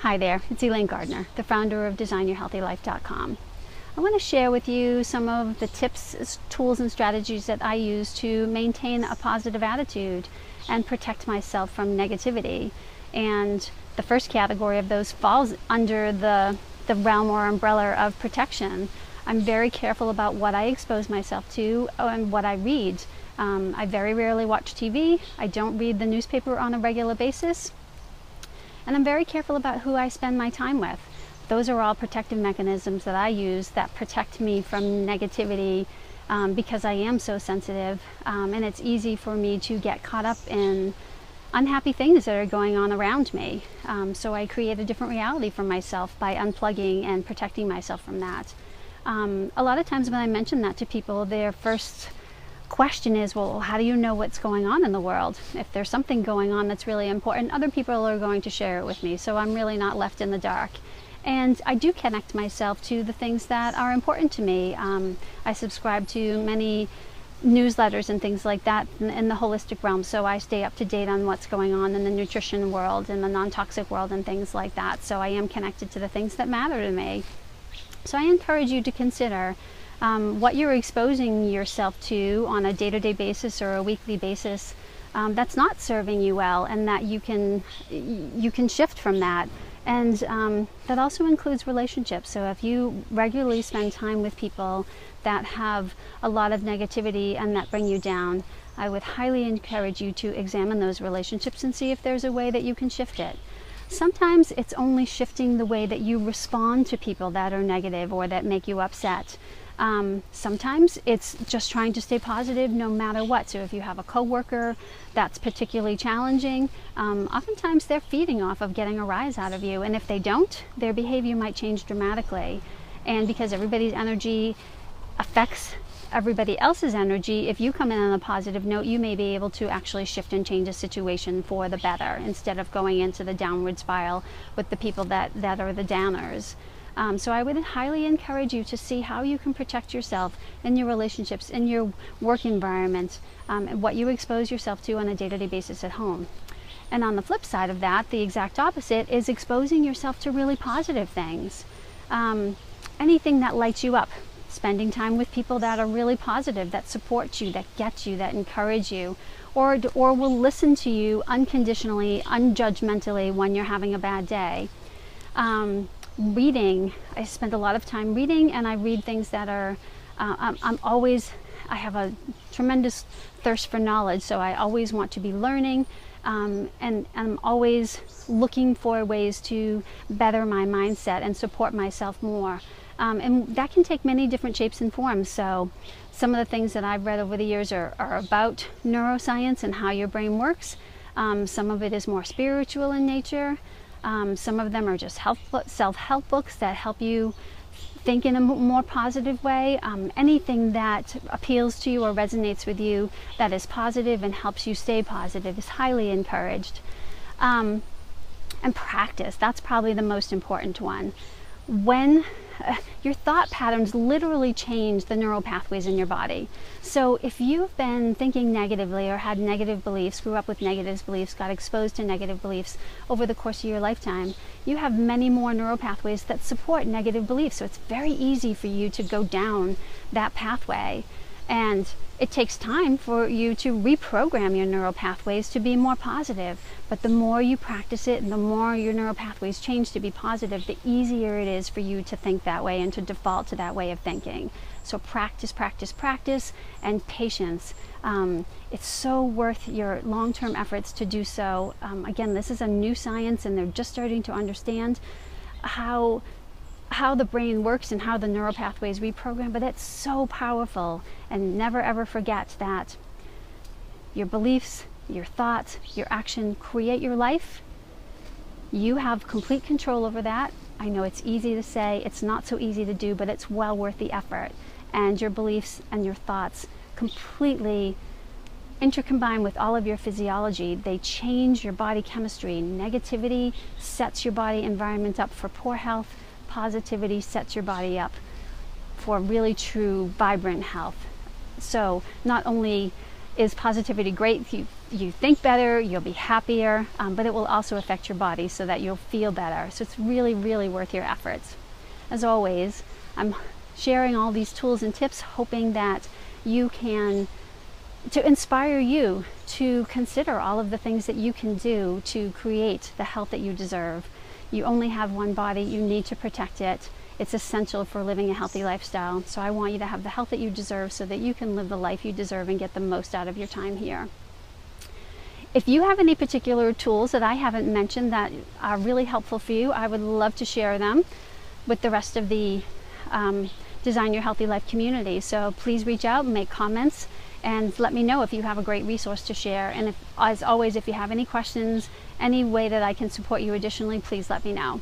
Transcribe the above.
Hi there, it's Elaine Gardner, the founder of DesignYourHealthyLife.com. I want to share with you some of the tips, tools, and strategies that I use to maintain a positive attitude and protect myself from negativity. And the first category of those falls under the realm or umbrella of protection. I'm very careful about what I expose myself to and what I read. I very rarely watch TV. I don't read the newspaper on a regular basis. And I'm very careful about who I spend my time with. Those are all protective mechanisms that I use that protect me from negativity because I am so sensitive, and it's easy for me to get caught up in unhappy things that are going on around me. So I create a different reality for myself by unplugging and protecting myself from that. A lot of times when I mention that to people, their first question is, well, how do you know what's going on in the world? If there's something going on that's really important, other people are going to share it with me, so I'm really not left in the dark. And I do connect myself to the things that are important to me. I subscribe to many newsletters and things like that in the holistic realm, so I stay up to date on what's going on in the nutrition world and the non-toxic world and things like that, so I am connected to the things that matter to me. So I encourage you to consider what you're exposing yourself to on a day-to-day basis or a weekly basis that's not serving you well, and that you can shift from that. And that also includes relationships. So if you regularly spend time with people that have a lot of negativity and that bring you down, I would highly encourage you to examine those relationships and see if there's a way that you can shift it. Sometimes it's only shifting the way that you respond to people that are negative or that make you upset. Sometimes it's just trying to stay positive no matter what. So if you have a coworker that's particularly challenging, oftentimes they're feeding off of getting a rise out of you. And if they don't, their behavior might change dramatically. And because everybody's energy affects everybody else's energy, if you come in on a positive note, you may be able to actually shift and change a situation for the better instead of going into the downward spiral with the people that are the downers. So I would highly encourage you to see how you can protect yourself in your relationships, in your work environment, and what you expose yourself to on a day-to-day basis at home. And on the flip side of that, the exact opposite is exposing yourself to really positive things. Anything that lights you up. Spending time with people that are really positive, that support you, that get you, that encourage you, or will listen to you unconditionally, unjudgmentally when you're having a bad day. Reading, I spend a lot of time reading, and I read things that are, I have a tremendous thirst for knowledge, so I always want to be learning, and I'm always looking for ways to better my mindset and support myself more. And that can take many different shapes and forms. So some of the things that I've read over the years are about neuroscience and how your brain works. Some of it is more spiritual in nature. Some of them are just self-help books that help you think in a more positive way. Anything that appeals to you or resonates with you that is positive and helps you stay positive is highly encouraged. And practice, that's probably the most important one. When your thought patterns literally change the neural pathways in your body. So if you've been thinking negatively or had negative beliefs, grew up with negative beliefs, got exposed to negative beliefs over the course of your lifetime, you have many more neural pathways that support negative beliefs. So it's very easy for you to go down that pathway. And it takes time for you to reprogram your neural pathways to be more positive. But the more you practice it and the more your neural pathways change to be positive, the easier it is for you to think that way and to default to that way of thinking. So practice, practice, practice, and patience. It's so worth your long-term efforts to do so. Again, this is a new science, and they're just starting to understand how the brain works and how the neural pathways reprogram, but it's so powerful. And never ever forget that your beliefs, your thoughts, your action create your life. You have complete control over that. I know it's easy to say, it's not so easy to do, but it's well worth the effort. And your beliefs and your thoughts completely intercombine with all of your physiology. They change your body chemistry. Negativity sets your body environment up for poor health. Positivity sets your body up for really true vibrant health. So not only is positivity great you think better, you'll be happier, but it will also affect your body so that you'll feel better. So it's really, really worth your efforts. As always, I'm sharing all these tools and tips, hoping that you can, to inspire you to consider all of the things that you can do to create the health that you deserve. You only have one body, you need to protect it. It's essential for living a healthy lifestyle. So I want you to have the health that you deserve so that you can live the life you deserve and get the most out of your time here. If you have any particular tools that I haven't mentioned that are really helpful for you, I would love to share them with the rest of the Design Your Healthy Life community. So please reach out, make comments, and let me know if you have a great resource to share. And if, as always, if you have any questions, any way that I can support you additionally, please let me know.